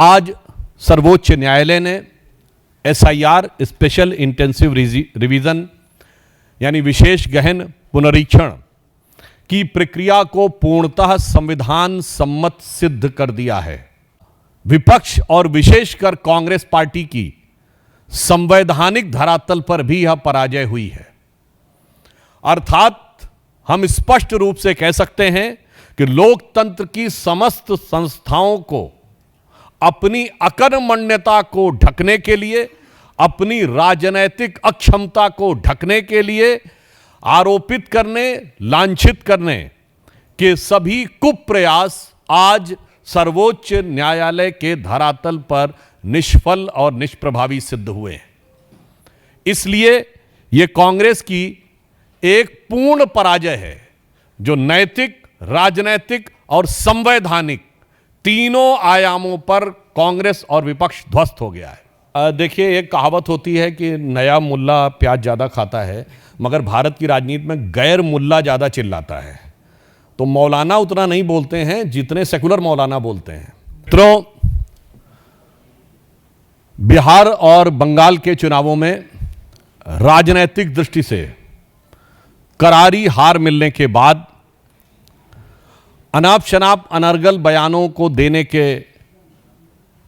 आज सर्वोच्च न्यायालय ने एसआईआर स्पेशल इंटेंसिव रिवीजन यानी विशेष गहन पुनरीक्षण की प्रक्रिया को पूर्णतः संविधान सम्मत सिद्ध कर दिया है। विपक्ष और विशेषकर कांग्रेस पार्टी की संवैधानिक धरातल पर भी यह पराजय हुई है। अर्थात हम स्पष्ट रूप से कह सकते हैं कि लोकतंत्र की समस्त संस्थाओं को अपनी अकर्मण्यता को ढकने के लिए, अपनी राजनैतिक अक्षमता को ढकने के लिए आरोपित करने, लांछित करने के सभी कुप्रयास आज सर्वोच्च न्यायालय के धरातल पर निष्फल और निष्प्रभावी सिद्ध हुए हैं। इसलिए यह कांग्रेस की एक पूर्ण पराजय है जो नैतिक, राजनैतिक और संवैधानिक तीनों आयामों पर कांग्रेस और विपक्ष ध्वस्त हो गया है। देखिए, एक कहावत होती है कि नया मुल्ला प्याज ज़्यादा खाता है, मगर भारत की राजनीति में गैर मुल्ला ज़्यादा चिल्लाता है। तो मौलाना उतना नहीं बोलते हैं जितने सेकुलर मौलाना बोलते हैं। मित्रों, बिहार और बंगाल के चुनावों में राजनैतिक दृष्टि से करारी हार मिलने के बाद अनाप शनाप अनर्गल बयानों को देने के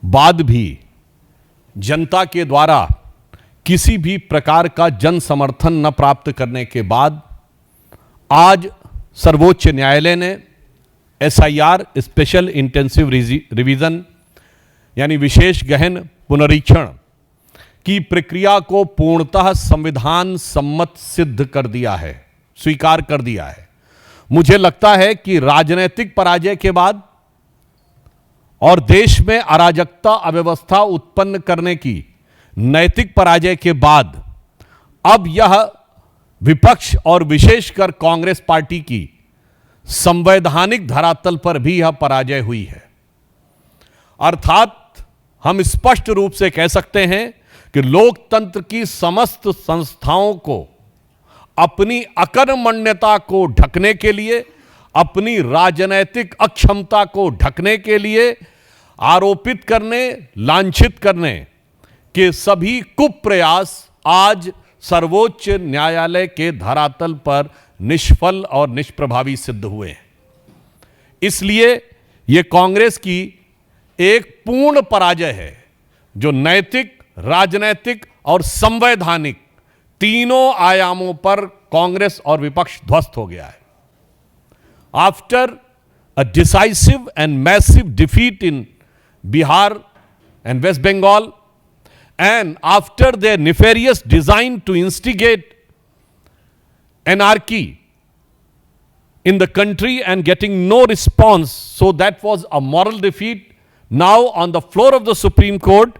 बाद भी जनता के द्वारा किसी भी प्रकार का जन समर्थन न प्राप्त करने के बाद आज सर्वोच्च न्यायालय ने एसआईआर स्पेशल इंटेंसिव रिवीजन यानी विशेष गहन पुनरीक्षण की प्रक्रिया को पूर्णतः संविधान सम्मत सिद्ध कर दिया है, स्वीकार कर दिया है। मुझे लगता है कि राजनीतिक पराजय के बाद और देश में अराजकता अव्यवस्था उत्पन्न करने की नैतिक पराजय के बाद अब यह विपक्ष और विशेषकर कांग्रेस पार्टी की संवैधानिक धरातल पर भी यह पराजय हुई है। अर्थात हम स्पष्ट रूप से कह सकते हैं कि लोकतंत्र की समस्त संस्थाओं को अपनी अकर्मण्यता को ढकने के लिए, अपनी राजनैतिक अक्षमता को ढकने के लिए आरोपित करने, लांछित करने के सभी कुप्रयास आज सर्वोच्च न्यायालय के धरातल पर निष्फल और निष्प्रभावी सिद्ध हुए हैं। इसलिए यह कांग्रेस की एक पूर्ण पराजय है जो नैतिक, राजनैतिक और संवैधानिक तीनों आयामों पर कांग्रेस और विपक्ष ध्वस्त हो गया है। After a decisive and massive defeat in Bihar and west Bengal and after their nefarious design to instigate anarchy in the country and getting no response, so that was a moral defeat. Now on the floor of the Supreme Court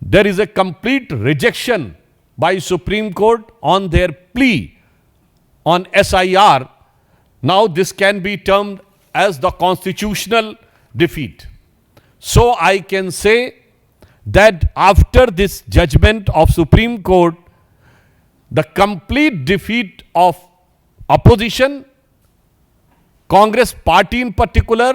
there is a complete rejection by Supreme Court on their plea on SIR. Now this can be termed as the constitutional defeat. So I can say that after this judgment of Supreme Court, the complete defeat of opposition, Congress party in particular,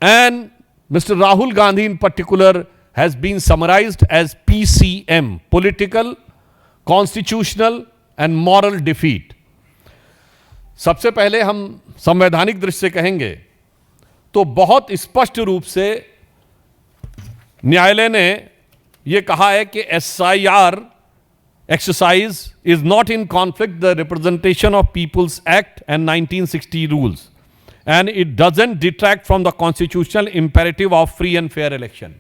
and Mr. Rahul Gandhi in particular has been summarized as PCM, political, constitutional and moral defeat. सबसे पहले हम संवैधानिक दृष्टि से कहेंगे तो बहुत स्पष्ट रूप से न्यायालय ने यह कहा है कि SIR exercise is not in conflict the representation of people's act and 1960 rules and it doesn't detract from the constitutional imperative of free and fair election.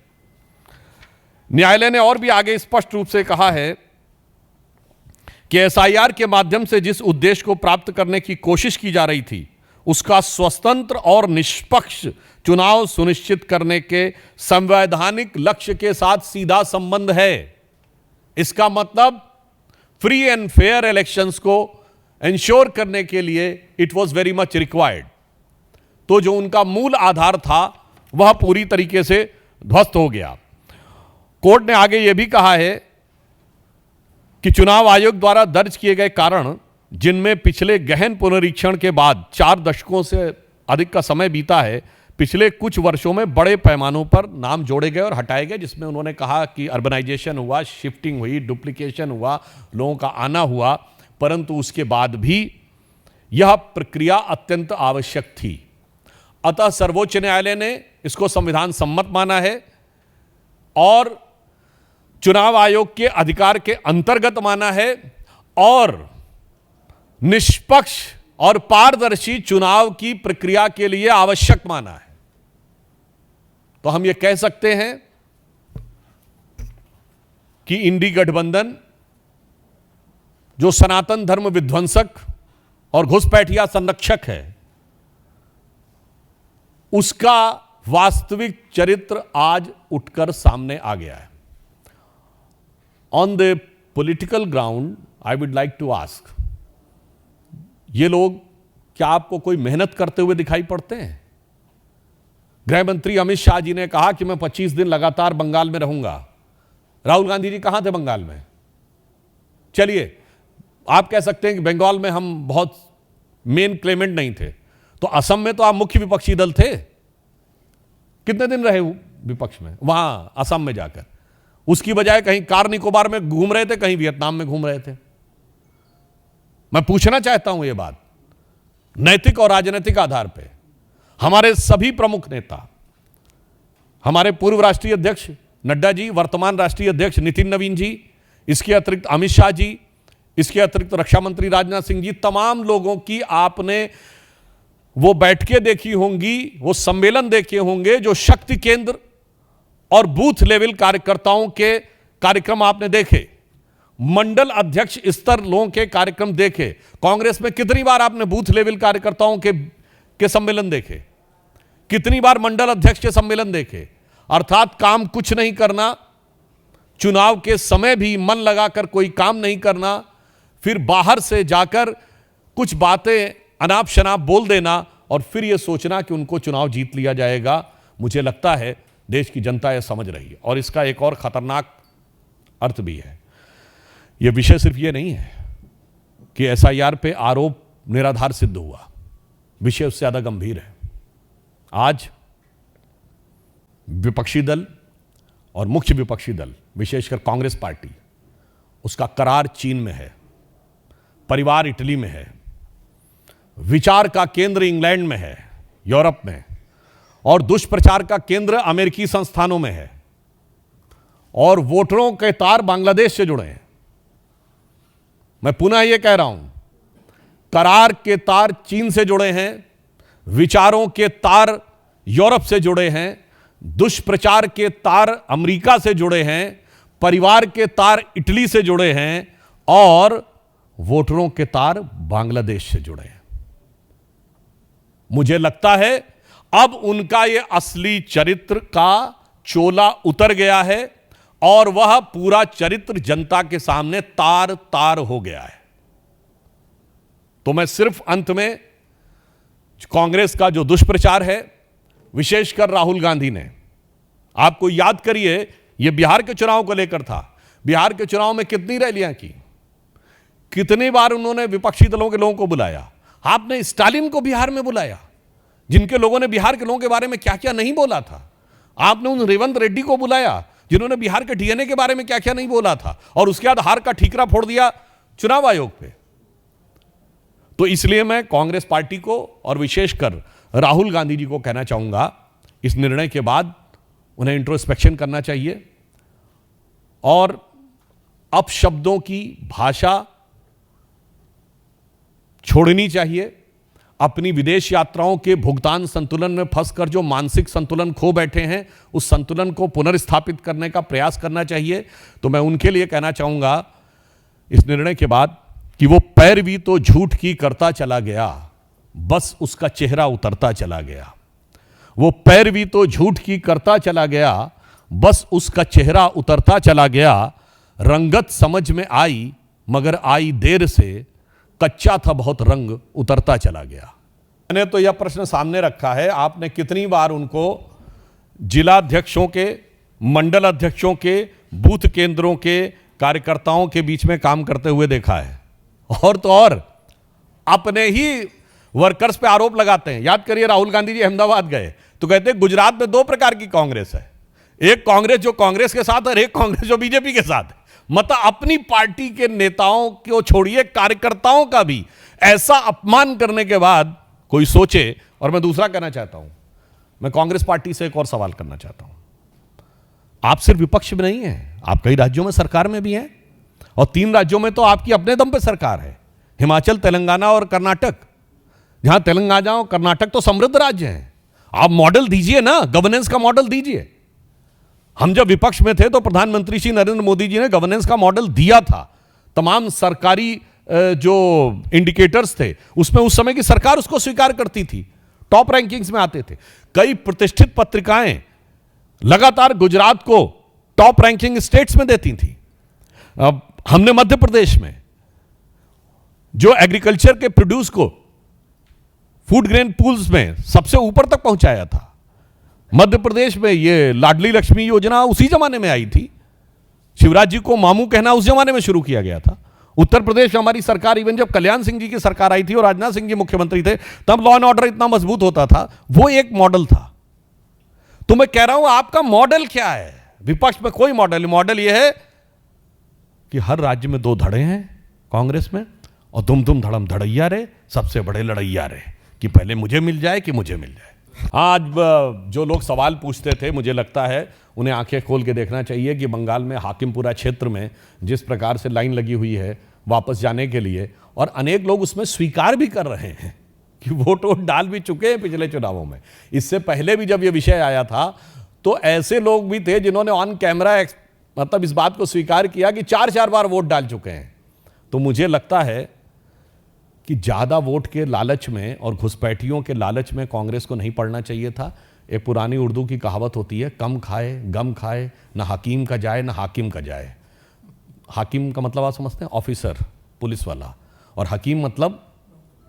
न्यायालय ने और भी आगे स्पष्ट रूप से कहा है कि एसआईआर के माध्यम से जिस उद्देश्य को प्राप्त करने की कोशिश की जा रही थी उसका स्वतंत्र और निष्पक्ष चुनाव सुनिश्चित करने के संवैधानिक लक्ष्य के साथ सीधा संबंध है। इसका मतलब फ्री एंड फेयर इलेक्शंस को इंश्योर करने के लिए it was very much required. तो जो उनका मूल आधार था वह पूरी तरीके से ध्वस्त हो गया। कोर्ट ने आगे यह भी कहा है कि चुनाव आयोग द्वारा दर्ज किए गए कारण जिनमें पिछले गहन पुनरीक्षण के बाद 4 दशकों से अधिक का समय बीता है, पिछले कुछ वर्षों में बड़े पैमानों पर नाम जोड़े गए और हटाए गए, जिसमें उन्होंने कहा कि अर्बनाइजेशन हुआ, शिफ्टिंग हुई, डुप्लीकेशन हुआ, लोगों का आना हुआ, परंतु उसके बाद भी यह प्रक्रिया अत्यंत आवश्यक थी। अतः सर्वोच्च न्यायालय ने इसको संविधान सम्मत माना है और चुनाव आयोग के अधिकार के अंतर्गत माना है और निष्पक्ष और पारदर्शी चुनाव की प्रक्रिया के लिए आवश्यक माना है। तो हम यह कह सकते हैं कि इंडी गठबंधन जो सनातन धर्म विध्वंसक और घुसपैठिया संरक्षक है, उसका वास्तविक चरित्र आज उठकर सामने आ गया है। On the political ground I would like to ask, ये लोग क्या आपको कोई मेहनत करते हुए दिखाई पड़ते हैं? गृह मंत्री अमित शाह जी ने कहा कि मैं 25 दिन लगातार बंगाल में रहूंगा। राहुल गांधी जी कहां थे बंगाल में? चलिए, आप कह सकते हैं कि बंगाल में हम बहुत मेन क्लेमेंट नहीं थे, तो असम में तो आप मुख्य विपक्षी दल थे। कितने दिन रहे विपक्ष में वहां असम में जाकर? उसकी बजाय कहीं कार निकोबार में घूम रहे थे, कहीं वियतनाम में घूम रहे थे। मैं पूछना चाहता हूं यह बात नैतिक और राजनीतिक आधार पे। हमारे सभी प्रमुख नेता, हमारे पूर्व राष्ट्रीय अध्यक्ष नड्डा जी, वर्तमान राष्ट्रीय अध्यक्ष नितिन नवीन जी, इसके अतिरिक्त अमित शाह जी, इसके अतिरिक्त रक्षा मंत्री राजनाथ सिंह जी, तमाम लोगों की आपने वो बैठकें देखी होंगी, वो सम्मेलन देखे होंगे, जो शक्ति केंद्र और बूथ लेवल कार्यकर्ताओं के कार्यक्रम आपने देखे, मंडल अध्यक्ष स्तर लोगों के कार्यक्रम देखे। कांग्रेस में कितनी बार आपने बूथ लेवल कार्यकर्ताओं के सम्मेलन देखे? कितनी बार मंडल अध्यक्ष के सम्मेलन देखे? अर्थात काम कुछ नहीं करना, चुनाव के समय भी मन लगाकर कोई काम नहीं करना, फिर बाहर से जाकर कुछ बातें अनाप शनाप बोल देना और फिर यह सोचना कि उनको चुनाव जीत लिया जाएगा। मुझे लगता है देश की जनता यह समझ रही है और इसका एक और खतरनाक अर्थ भी है। यह विषय सिर्फ यह नहीं है कि एसआईआर पे आरोप निराधार सिद्ध हुआ, विषय उससे ज्यादा गंभीर है। आज विपक्षी दल और मुख्य विपक्षी दल, विशेषकर कांग्रेस पार्टी, उसका करार चीन में है, परिवार इटली में है, विचार का केंद्र इंग्लैंड में है, यूरोप में, और दुष्प्रचार का केंद्र अमेरिकी संस्थानों में है, और वोटरों के तार बांग्लादेश से जुड़े हैं। मैं पुनः यह कह रहा हूं, करार के तार चीन से जुड़े हैं, विचारों के तार यूरोप से जुड़े हैं, दुष्प्रचार के तार अमेरिका से जुड़े हैं, परिवार के तार इटली से जुड़े हैं और वोटरों के तार बांग्लादेश से जुड़े हैं। मुझे लगता है अब उनका यह असली चरित्र का चोला उतर गया है और वह पूरा चरित्र जनता के सामने तार तार हो गया है। तो मैं सिर्फ अंत में कांग्रेस का जो दुष्प्रचार है, विशेषकर राहुल गांधी ने, आपको याद करिए, यह बिहार के चुनाव को लेकर था। बिहार के चुनाव में कितनी रैलियां की, कितनी बार उन्होंने विपक्षी दलों के लोगों को बुलाया। आपने स्टालिन को बिहार में बुलाया, जिनके लोगों ने बिहार के लोगों के बारे में क्या क्या नहीं बोला था। आपने उन रेवंत रेड्डी को बुलाया, जिन्होंने बिहार के डीएनए के बारे में क्या क्या नहीं बोला था, और उसके बाद हार का ठीकरा फोड़ दिया चुनाव आयोग पे। तो इसलिए मैं कांग्रेस पार्टी को और विशेषकर राहुल गांधी जी को कहना चाहूंगा, इस निर्णय के बाद उन्हें इंट्रोस्पेक्शन करना चाहिए और अपशब्दों की भाषा छोड़नी चाहिए। अपनी विदेश यात्राओं के भुगतान संतुलन में फंसकर जो मानसिक संतुलन खो बैठे हैं, उस संतुलन को पुनर्स्थापित करने का प्रयास करना चाहिए। तो मैं उनके लिए कहना चाहूंगा इस निर्णय के बाद कि वो पैरवी तो झूठ की करता चला गया, बस उसका चेहरा उतरता चला गया। वो पैरवी तो झूठ की करता चला गया, बस उसका चेहरा उतरता चला गया। रंगत समझ में आई मगर आई देर से, कच्चा था बहुत रंग उतरता चला गया। मैंने तो यह प्रश्न सामने रखा है, आपने कितनी बार उनको जिला अध्यक्षों के, मंडल अध्यक्षों के, बूथ केंद्रों के कार्यकर्ताओं के बीच में काम करते हुए देखा है? और तो और अपने ही वर्कर्स पे आरोप लगाते हैं। याद करिए, राहुल गांधी जी अहमदाबाद गए, तो कहते हैं गुजरात में दो प्रकार की कांग्रेस है, एक कांग्रेस जो कांग्रेस के साथ और एक कांग्रेस जो बीजेपी के साथ है। मतलब अपनी पार्टी के नेताओं को छोड़िए, कार्यकर्ताओं का भी ऐसा अपमान करने के बाद कोई सोचे। और मैं दूसरा कहना चाहता हूं, मैं कांग्रेस पार्टी से एक और सवाल करना चाहता हूं। आप सिर्फ विपक्ष में नहीं हैं, आप कई राज्यों में सरकार में भी हैं, और 3 राज्यों में तो आपकी अपने दम पे सरकार है, हिमाचल, तेलंगाना और कर्नाटक। जहां तेलंगाना और कर्नाटक तो समृद्ध राज्य हैं, आप मॉडल दीजिए ना, गवर्नेंस का मॉडल दीजिए। हम जब विपक्ष में थे तो प्रधानमंत्री श्री नरेंद्र मोदी जी ने गवर्नेंस का मॉडल दिया था। तमाम सरकारी जो इंडिकेटर्स थे उसमें उस समय की सरकार उसको स्वीकार करती थी, टॉप रैंकिंग्स में आते थे। कई प्रतिष्ठित पत्रिकाएं लगातार गुजरात को टॉप रैंकिंग स्टेट्स में देती थी। अब हमने मध्य प्रदेश में जो एग्रीकल्चर के प्रोड्यूस को फूड ग्रेन पूल्स में सबसे ऊपर तक पहुंचाया था। मध्य प्रदेश में ये लाडली लक्ष्मी योजना उसी जमाने में आई थी, शिवराज जी को मामू कहना उस जमाने में शुरू किया गया था। उत्तर प्रदेश में हमारी सरकार, इवन जब कल्याण सिंह जी की सरकार आई थी और राजनाथ सिंह जी मुख्यमंत्री थे, तब लॉ एंड ऑर्डर इतना मजबूत होता था। वो एक मॉडल था। तो मैं कह रहा हूं आपका मॉडल क्या है? विपक्ष में कोई मॉडल यह है कि हर राज्य में 2 धड़े हैं कांग्रेस में, और तुम धड़म धड़ैया रहे, सबसे बड़े लड़ैया रहे कि पहले मुझे मिल जाए कि मुझे मिल जाए। आज जो लोग सवाल पूछते थे, मुझे लगता है उन्हें आंखें खोल के देखना चाहिए कि बंगाल में हाकिमपुरा क्षेत्र में जिस प्रकार से लाइन लगी हुई है वापस जाने के लिए, और अनेक लोग उसमें स्वीकार भी कर रहे हैं कि वोट डाल भी चुके हैं पिछले चुनावों में। इससे पहले भी जब यह विषय आया था तो ऐसे लोग भी थे जिन्होंने ऑन कैमरा मतलब इस बात को स्वीकार किया कि 4-4 बार वोट डाल चुके हैं। तो मुझे लगता है कि ज़्यादा वोट के लालच में और घुसपैठियों के लालच में कांग्रेस को नहीं पड़ना चाहिए था। एक पुरानी उर्दू की कहावत होती है, कम खाए गम खाए, ना हकीम का जाए ना हाकिम का जाए। हाकिम का मतलब आप समझते हैं, ऑफिसर, पुलिस वाला, और हकीम मतलब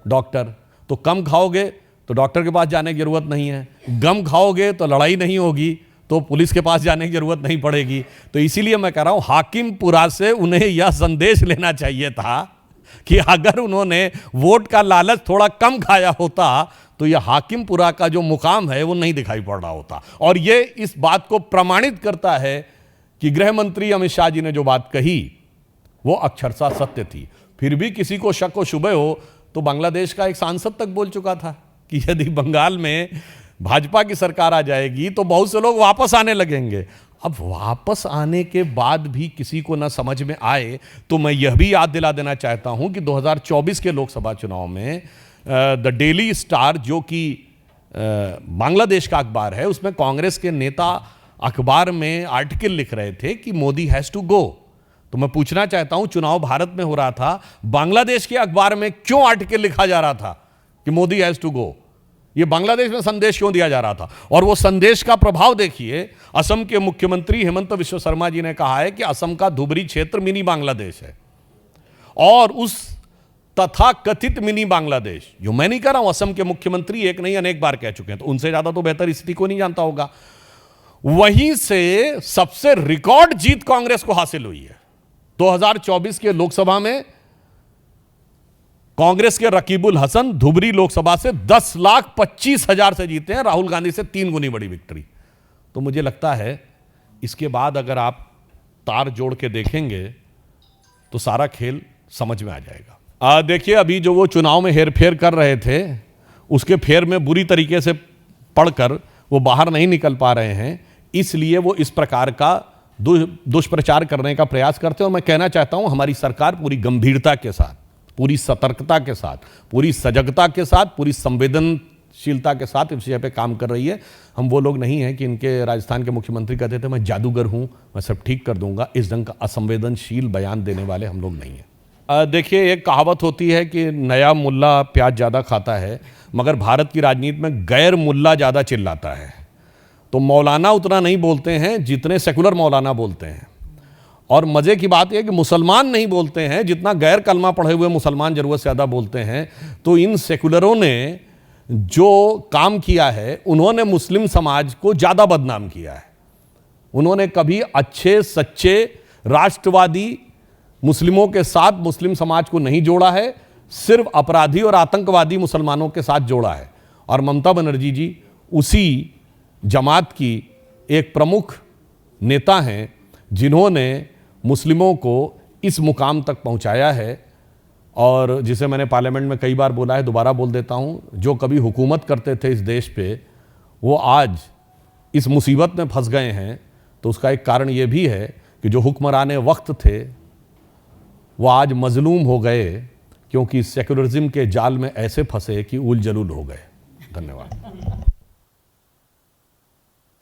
डॉक्टर। तो कम खाओगे तो डॉक्टर के पास जाने की जरूरत नहीं है, गम खाओगे तो लड़ाई नहीं होगी, तो पुलिस के पास जाने की जरूरत नहीं पड़ेगी। तो इसीलिए मैं कह रहा हूं, हाकिमपुरा से उन्हें यह संदेश लेना चाहिए था कि अगर उन्होंने वोट का लालच थोड़ा कम खाया होता तो यह हाकिमपुरा का जो मुकाम है वो नहीं दिखाई पड़ रहा होता। और ये इस बात को प्रमाणित करता है कि गृह मंत्री अमित शाह जी ने जो बात कही वो अक्षरशः सत्य थी। फिर भी किसी को शक व शुबह हो तो बांग्लादेश का एक सांसद तक बोल चुका था कि यदि बंगाल में भाजपा की सरकार आ जाएगी तो बहुत से लोग वापस आने लगेंगे। अब वापस आने के बाद भी किसी को ना समझ में आए तो मैं यह भी याद दिला देना चाहता हूं कि 2024 के लोकसभा चुनाव में द डेली स्टार, जो कि बांग्लादेश का अखबार है, उसमें कांग्रेस के नेता अखबार में आर्टिकल लिख रहे थे कि मोदी हैज़ टू गो। तो मैं पूछना चाहता हूं, चुनाव भारत में हो रहा था, बांग्लादेश के अखबार में क्यों आर्टिकल लिखा जा रहा था कि मोदी हैज़ टू गो? ये बांग्लादेश में संदेश क्यों दिया जा रहा था? और वो संदेश का प्रभाव देखिए। असम के मुख्यमंत्री हेमंत बिश्व शर्मा जी ने कहा है कि असम का धुबरी क्षेत्र मिनी बांग्लादेश है, और उस तथाकथित मिनी बांग्लादेश, जो मैं नहीं कह रहा हूं, असम के मुख्यमंत्री एक नहीं अनेक बार कह चुके हैं, तो उनसे ज्यादा तो बेहतर स्थिति को नहीं जानता होगा। वहीं से सबसे रिकॉर्ड जीत कांग्रेस को हासिल हुई है। 2024 के लोकसभा में कांग्रेस के रकीबुल हसन धुबरी लोकसभा से 10,25,000 से जीते हैं, राहुल गांधी से 3 गुनी बड़ी विक्ट्री। तो मुझे लगता है इसके बाद अगर आप तार जोड़ के देखेंगे तो सारा खेल समझ में आ जाएगा। देखिए, अभी जो वो चुनाव में हेरफेर कर रहे थे उसके फेर में बुरी तरीके से पढ़कर वो बाहर नहीं निकल पा रहे हैं, इसलिए वो इस प्रकार का दुष्प्रचार करने का प्रयास करते हैं। और मैं कहना चाहता हूं, हमारी सरकार पूरी गंभीरता के साथ, पूरी सतर्कता के साथ, पूरी सजगता के साथ, पूरी संवेदनशीलता के साथ इस विषय पे काम कर रही है। हम वो लोग नहीं हैं कि इनके राजस्थान के मुख्यमंत्री कहते थे मैं जादूगर हूं, मैं सब ठीक कर दूंगा। इस ढंग का असंवेदनशील बयान देने वाले हम लोग नहीं हैं। देखिए, एक कहावत होती है कि नया मुल्ला प्याज ज़्यादा खाता है, मगर भारत की राजनीति में गैर मुल्ला ज़्यादा चिल्लाता है। तो मौलाना उतना नहीं बोलते हैं जितने सेकुलर मौलाना बोलते हैं। और मज़े की बात यह है कि मुसलमान नहीं बोलते हैं जितना गैर कलमा पढ़े हुए मुसलमान ज़रूरत से ज़्यादा बोलते हैं। तो इन सेकुलरों ने जो काम किया है, उन्होंने मुस्लिम समाज को ज़्यादा बदनाम किया है। उन्होंने कभी अच्छे सच्चे राष्ट्रवादी मुस्लिमों के साथ मुस्लिम समाज को नहीं जोड़ा है, सिर्फ अपराधी और आतंकवादी मुसलमानों के साथ जोड़ा है। और ममता बनर्जी जी उसी जमात की एक प्रमुख नेता हैं जिन्होंने मुस्लिमों को इस मुकाम तक पहुंचाया है, और जिसे मैंने पार्लियामेंट में कई बार बोला है, दोबारा बोल देता हूं, जो कभी हुकूमत करते थे इस देश पे वो आज इस मुसीबत में फंस गए हैं। तो उसका एक कारण ये भी है कि जो हुक्मराने वक्त थे वो आज मजलूम हो गए, क्योंकि सेक्युलरिज्म के जाल में ऐसे फंसे कि उल जलूल हो गए। धन्यवाद।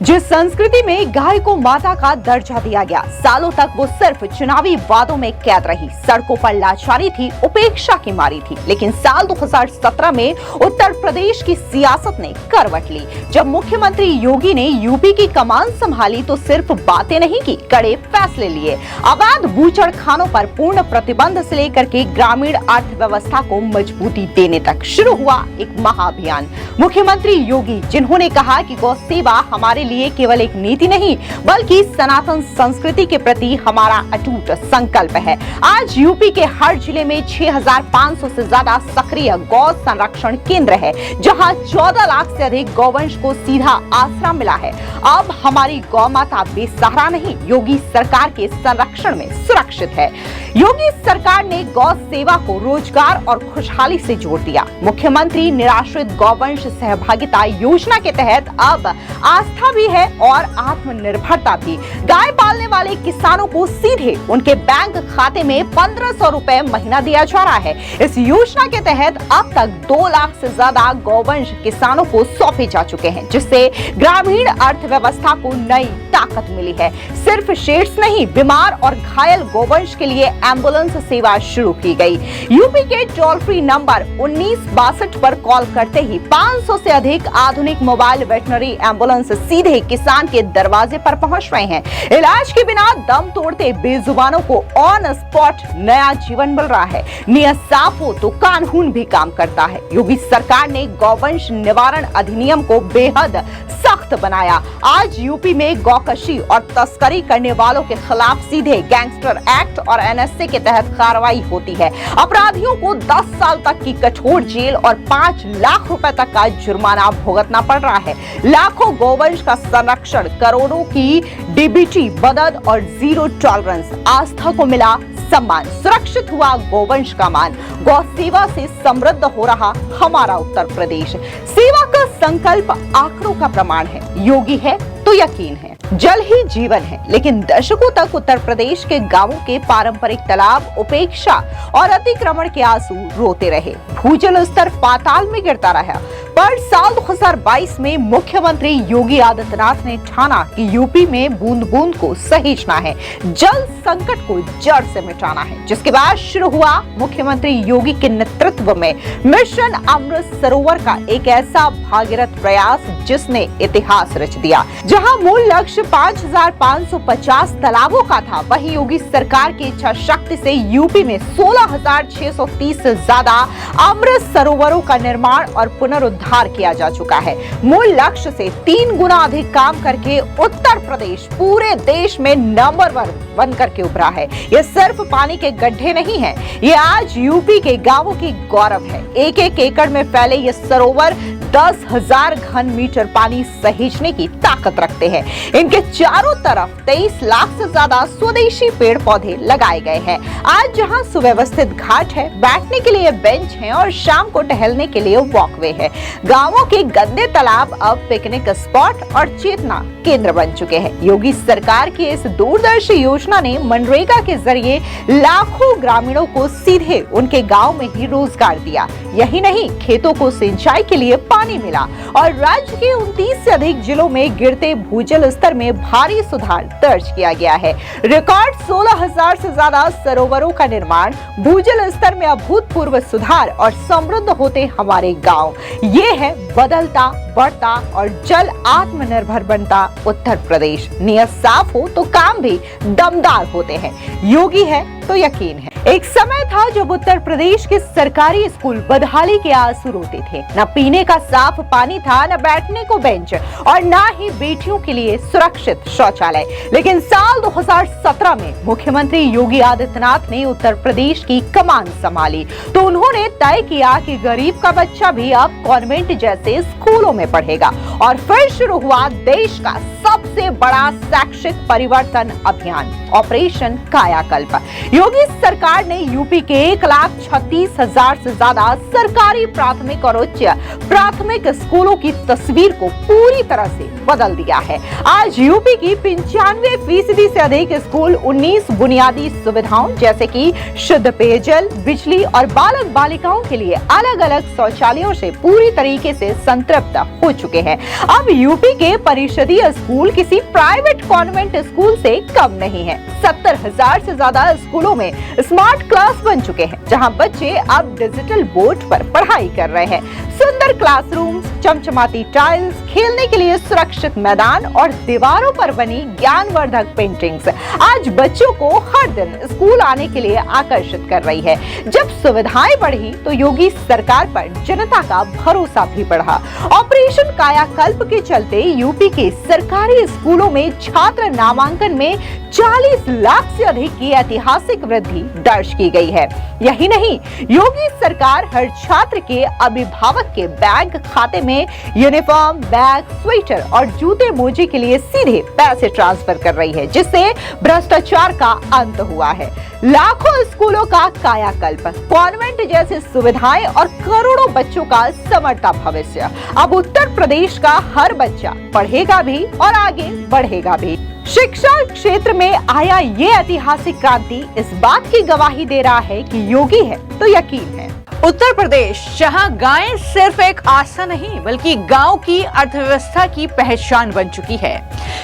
जिस संस्कृति में गाय को माता का दर्जा दिया गया, सालों तक वो सिर्फ चुनावी वादों में कैद रही, सड़कों पर लाचारी थी, उपेक्षा की मारी थी। लेकिन साल 2017 में उत्तर प्रदेश की सियासत ने करवट ली। जब मुख्यमंत्री योगी ने यूपी की कमान संभाली तो सिर्फ बातें नहीं की, कड़े फैसले लिए। अवैध बूचड़ खानों पर पूर्ण प्रतिबंध से लेकर के ग्रामीण अर्थव्यवस्था को मजबूती देने तक शुरू हुआ एक महाअभियान। मुख्यमंत्री योगी, जिन्होंने कहा कि गौ सेवा हमारे लिए केवल एक नीति नहीं बल्कि सनातन संस्कृति के प्रति हमारा अटूट संकल्प है। आज यूपी के हर जिले में 6500 से ज्यादा सक्रिय गौ संरक्षण केंद्र है, जहां 14 लाख से अधिक गौवंश को सीधा आश्रय मिला है। अब हमारी गौ माता बेसहारा नहीं, योगी सरकार के संरक्षण में सुरक्षित है। योगी सरकार ने गौ सेवा को रोजगार और खुशहाली से जोड़ दिया। मुख्यमंत्री निराश्रित गौवंश सहभागिता योजना के तहत अब आस्था भी है और आत्मनिर्भरता भी। गाय पालने वाले किसानों को सीधे उनके बैंक खाते में 1500 रुपए महीना दिया जा रहा है। इस योजना के तहत अब तक 2 लाख से ज्यादा गौवंश किसानों को सौंपे जा चुके हैं, जिससे ग्रामीण अर्थव्यवस्था को नई ताकत मिली है। सिर्फ शेड्स नहीं, बीमार और घायल गौवंश के लिए एम्बुलेंस सेवा शुरू की गई। यूपी के टोल फ्री नंबर 1962 पर कॉल करते ही 500 से अधिक आधुनिक मोबाइल वेटनरी एम्बुलेंस सीधे किसान के दरवाजे पर पहुंच रहे हैं। इलाज के बिना दम तोड़ते बेजुबानों को ऑन स्पॉट नया जीवन मिल रहा है। नियत साफ हो तो कानून भी काम करता है। योगी सरकार ने गौवंश निवारण अधिनियम को बेहद सख्त बनाया। आज यूपी में गौकशी और तस्करी करने वालों के खिलाफ सीधे गैंगस्टर एक्ट और एनएसए के तहत कार्रवाई होती है। अपराधियों को 10 साल तक की कठोर जेल और 5 लाख रुपए तक का जुर्माना भुगतना पड़ रहा है। लाखों गौवंश का संरक्षण, करोड़ों की डीबीटी मदद और जीरो टॉलरेंस, आस्था को मिला सम्मान, सुरक्षित हुआ गौवंश का मान। गौ सेवा से समृद्ध हो रहा हमारा उत्तर प्रदेश। सेवा का संकल्प आंकड़ों का प्रमाण है। योगी है तो यकीन है। जल ही जीवन है, लेकिन दशकों तक उत्तर प्रदेश के गांवों के पारंपरिक तालाब उपेक्षा और अतिक्रमण के आंसू रोते रहे। भूजल स्तर पाताल में गिरता रहा। पर साल 2022 में मुख्यमंत्री योगी आदित्यनाथ ने ठाना कि यूपी में बूंद बूंद को सहेजना है, जल संकट को जड़ से मिटाना है। जिसके बाद शुरू हुआ मुख्यमंत्री योगी के नेतृत्व में मिशन अमृत सरोवर का एक ऐसा भागीरथ प्रयास जिसने इतिहास रच दिया। जहां मूल लक्ष्य 5550 तालाबों का था, वहीं योगी सरकार की इच्छा शक्ति से यूपी में 16,630 से ज्यादा अमृत सरोवरों का निर्माण और पुनरुद्धार किया जा चुका है। मूल लक्ष्य से 3 गुना अधिक काम करके उत्तर प्रदेश पूरे देश में नंबर 1 बनकर के उभरा है। ये सिर्फ पानी के गड्ढे नहीं है, ये आज यूपी के गांवों की गौरव है। एक एक एकड़ में फैले ये सरोवर 10,000 घन मीटर पानी सहेजने की ताकत रखते हैं। इनके चारों तरफ 23 लाख से ज्यादा स्वदेशी पेड़ पौधे लगाए गए हैं। आज जहां सुव्यवस्थित घाट है, बैठने के लिए बेंच है और शाम को टहलने के लिए वॉकवे है। गांवों के गंदे तालाब अब पिकनिक स्पॉट और चेतना केंद्र बन चुके हैं। योगी सरकार की इस दूरदर्शी योजना ने मनरेगा के जरिए लाखों ग्रामीणों को सीधे उनके गांव में ही रोजगार दिया। यही नहीं, खेतों को सिंचाई के लिए पानी मिला और राज्य के 29 से अधिक जिलों में गिरते भूजल स्तर में भारी सुधार दर्ज किया गया है। रिकॉर्ड 16,000 से ज्यादा सरोवरों का निर्माण, भूजल स्तर में अभूतपूर्व सुधार और समृद्ध होते हमारे गांव। ये है बदलता, बढ़ता और जल आत्मनिर्भर बनता उत्तर प्रदेश। नियत साफ हो तो काम भी दमदार होते हैं। योगी है तो यकीन है। एक समय था जब उत्तर प्रदेश के सरकारी स्कूल बदहाली के आंसू रोते थे। न पीने का साफ पानी था, न बैठने को बेंच और न ही बेटियों के लिए सुरक्षित शौचालय। लेकिन साल 2017 में मुख्यमंत्री योगी आदित्यनाथ ने उत्तर प्रदेश की कमान संभाली तो उन्होंने तय किया कि गरीब का बच्चा भी अब कॉन्वेंट जैसे स्कूलों में पढ़ेगा और फिर शुरू हुआ देश का सबसे बड़ा शैक्षिक परिवर्तन अभियान ऑपरेशन कायाकल्प। योगी सरकार ने यूपी के 1,36,000 से ज्यादा सरकारी प्राथमिक और उच्च प्राथमिक स्कूलों की तस्वीर को पूरी तरह से बदल दिया है। आज यूपी की 95% से अधिक स्कूल 19 बुनियादी सुविधाओं जैसे कि शुद्ध पेयजल, बिजली और बालक बालिकाओं के लिए अलग अलग शौचालयों से पूरी तरीके से संतृप्त हो चुके हैं। अब यूपी के परिषदीय स्कूल किसी प्राइवेट कॉन्वेंट स्कूल से कम नहीं है। 70,000 से ज्यादा स्कूलों में स्मार्ट क्लास बन चुके हैं, जहां बच्चे अब डिजिटल बोर्ड पर पढ़ाई कर रहे हैं। सुंदर क्लासरूम्स, चमचमाती टाइल्स, खेलने के लिए सुरक्षित मैदान और दीवारों पर बनी ज्ञानवर्धक पेंटिंग्स आज बच्चों को हर दिन स्कूल आने के लिए आकर्षित कर रही है। जब सुविधाएं बढ़ी तो योगी सरकार पर जनता का भरोसा भी बढ़ा। ऑपरेशन कायाकल्प के चलते यूपी के सरकारी स्कूलों में छात्र नामांकन में 40 लाख से अधिक की ऐतिहासिक वृद्धि दर्ज की गई है। यही नहीं, योगी सरकार हर छात्र के अभिभावक के बैंक खाते में यूनिफॉर्म, बैग, स्वेटर और जूते मोजे के लिए सीधे पैसे ट्रांसफर कर रही है, जिससे भ्रष्टाचार का अंत हुआ है। लाखों स्कूलों का कायाकल्प, कॉन्वेंट जैसी सुविधाएं और करोड़ों बच्चों का संवरता भविष्य। अब उत्तर प्रदेश का हर बच्चा पढ़ेगा भी और आगे बढ़ेगा भी। शिक्षा क्षेत्र में आया ये ऐतिहासिक क्रांति इस बात की गवाही दे रहा है कि योगी है तो यकीन है। उत्तर प्रदेश जहां गायें सिर्फ एक आशा नहीं बल्कि गांव की अर्थव्यवस्था की पहचान बन चुकी है।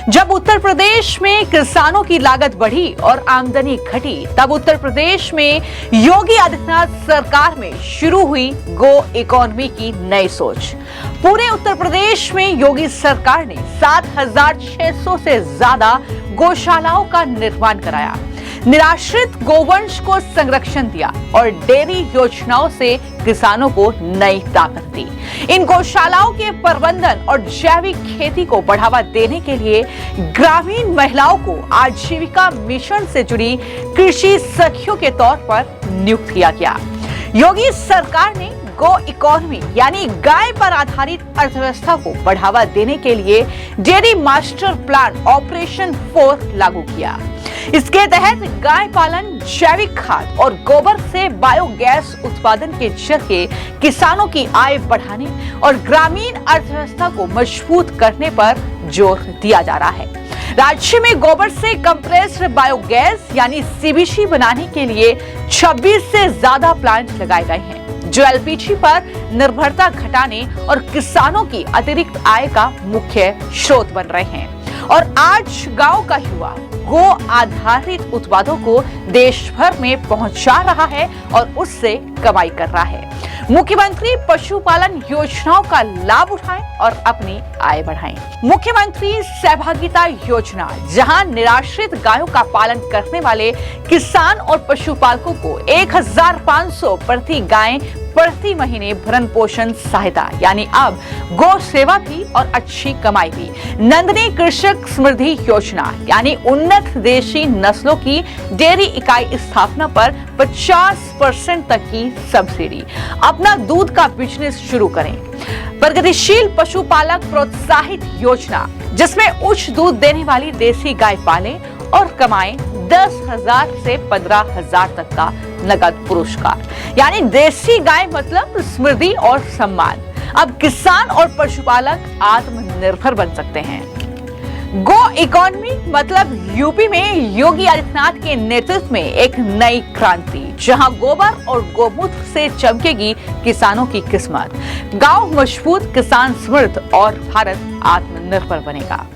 जब उत्तर प्रदेश में किसानों की लागत बढ़ी और आमदनी घटी, तब उत्तर प्रदेश में योगी आदित्यनाथ सरकार में शुरू हुई गो इकोनॉमी की नई सोच। पूरे उत्तर प्रदेश में योगी सरकार ने 7,600 से ज्यादा गौशालाओं का निर्माण कराया, निराश्रित गोवंश को संरक्षण दिया और डेयरी योजनाओं से किसानों को नई ताकत दी। इन गौशालाओं के प्रबंधन और जैविक खेती को बढ़ावा देने के लिए ग्रामीण महिलाओं को आजीविका मिशन से जुड़ी कृषि सखियों के तौर पर नियुक्त किया गया। योगी सरकार ने गो इकोनॉमी यानी गाय पर आधारित अर्थव्यवस्था को बढ़ावा देने के लिए डेयरी मास्टर प्लान ऑपरेशन 4 लागू किया। इसके तहत गाय पालन, जैविक खाद और गोबर से बायोगैस उत्पादन के जरिए किसानों की आय बढ़ाने और ग्रामीण अर्थव्यवस्था को मजबूत करने पर जोर दिया जा रहा है। राज्य में गोबर से कंप्रेस्ड बायोगैस यानी सीबीसी बनाने के लिए 26 से ज्यादा प्लांट लगाए गए हैं, जो एलपीजी पर निर्भरता घटाने और किसानों की अतिरिक्त आय का मुख्य स्रोत बन रहे हैं। और आज गांव का युवा गो आधारित उत्पादों को देश भर में पहुंचा रहा है और उससे कमाई कर रहा है। मुख्यमंत्री पशुपालन योजनाओं का लाभ उठाएं और अपनी आय बढ़ाएं। मुख्यमंत्री सहभागिता योजना, जहां निराश्रित गायों का पालन करने वाले किसान और पशुपालकों को 1,500 प्रति गाय प्रति महीने भरण पोषण सहायता, यानी अब गौ सेवा भी और अच्छी कमाई भी। नंदनी कृषक समृद्धि योजना, यानी उन्नत देशी नस्लों की डेयरी इकाई स्थापना पर 50% तक की सब्सिडी। अपना दूध का बिजनेस शुरू करें। प्रगतिशील पशुपालक प्रोत्साहित योजना, जिसमें उच्च दूध देने वाली देसी गाय पालें और कमाएं 10,000 से 15,000 तक का नगद पुरस्कार, यानी देसी गाय मतलब समृद्धि और सम्मान। अब किसान और पशुपालक आत्मनिर्भर बन सकते हैं। गो इकोनॉमी मतलब यूपी में योगी आदित्यनाथ के नेतृत्व में एक नई क्रांति, जहां गोबर और गोमूत्र से चमकेगी किसानों की किस्मत। गांव मजबूत, किसान समृद्ध और भारत आत्मनिर्भर बनेगा।